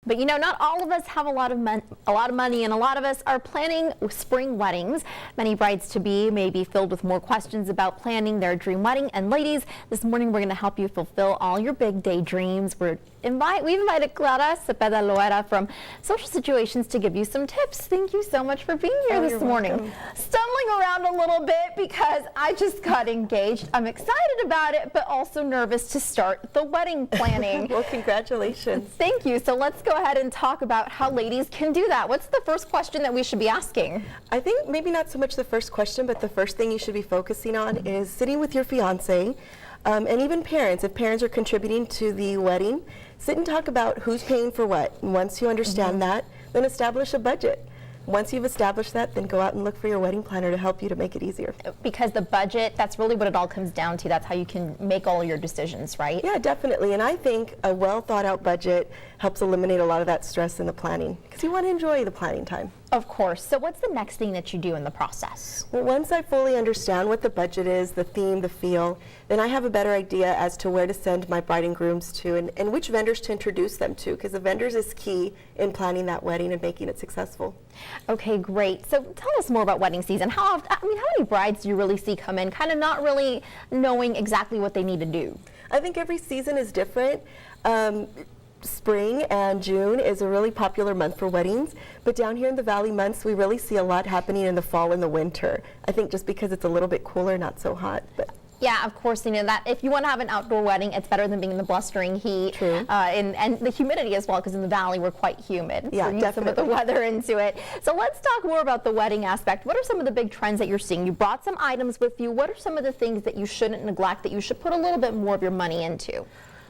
But you know, not all of us have a lot of money, and a lot of us are planning spring weddings. Many brides-to-be may be filled with more questions about planning their dream wedding. And ladies, this morning we're going to help you fulfill all your big day dreams. We've invited Clara Cepeda Loera from Social Situations to give you some tips. Thank you so much for being here this morning. Welcome. Stumbling around a little bit because I just got engaged. I'm excited about it, but also nervous to start the wedding planning. Well, congratulations. Thank you. So let's go ahead and talk about how ladies can do that. What's the first question that we should be asking? I think maybe not so much the first question, but the first thing you should be focusing on is sitting with your fiance, and even parents. If parents are contributing to the wedding, sit and talk about who's paying for what. And once you understand that, then establish a budget. Once you've established that, then go out and look for your wedding planner to help you to make it easier. Because the budget, that's really what it all comes down to. That's how you can make all your decisions, right? Yeah, definitely. And I think a well thought out budget helps eliminate a lot of that stress in the planning, because you want to enjoy the planning time. Of course. So what's the next thing that you do in the process? Well, once I fully understand what the budget is, the theme, the feel, then I have a better idea as to where to send my bride and grooms to and which vendors to introduce them to, because the vendors is key in planning that wedding and making it successful. Okay, great. So tell us more about wedding season. How many brides do you really see come in kind of not really knowing exactly what they need to do? I think every season is different. Spring and June is a really popular month for weddings, but down here in the Valley months, we really see a lot happening in the fall and the winter. I think just because it's a little bit cooler, not so hot. But yeah, of course, you know that if you want to have an outdoor wedding, it's better than being in the blustering heat. True. And the humidity as well, because in the Valley we're quite humid. Yeah, so you definitely. some of the weather into it. So let's talk more about the wedding aspect. What are some of the big trends that you're seeing? You brought some items with you. What are some of the things that you shouldn't neglect, that you should put a little bit more of your money into?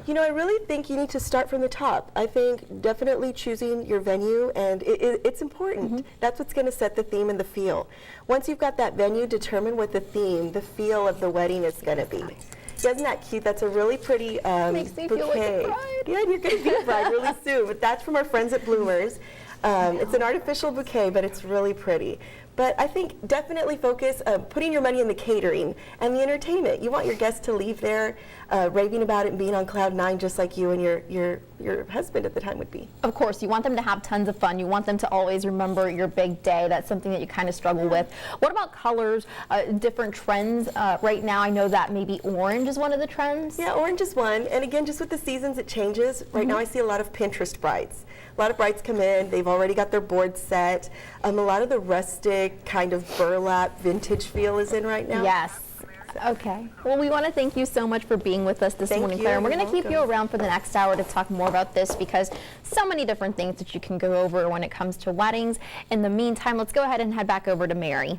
You know, I really think you need to start from the top. I think definitely choosing your venue, and it's important. That's what's going to set the theme and the feel. Once you've got that venue, determine what the theme, the feel of the wedding is going to be. Isn't that cute? That's a really pretty Makes me bouquet. feel like a bride. Yeah, you're going to be a bride really soon. But that's from our friends at Bloomers. It's an artificial bouquet, but it's really pretty. But I think definitely focus putting your money in the catering and the entertainment. You want your guests to leave there raving about it and being on cloud nine, just like you and your husband at the time would be. Of course, you want them to have tons of fun. You want them to always remember your big day. That's something that you kind of struggle with. What about colors, different trends? Right now, I know that maybe orange is one of the trends. Yeah, orange is one. And again, just with the seasons, it changes. Right now, I see a lot of Pinterest brides. A lot of brides come in, they've already got their board set. A lot of the rustic kind of burlap vintage feel is in right now. Yes. Okay. Well, we want to thank you so much for being with us this morning, Claire. And we're going to keep you around for the next hour to talk more about this, because so many different things that you can go over when it comes to weddings. In the meantime, let's go ahead and head back over to Mary.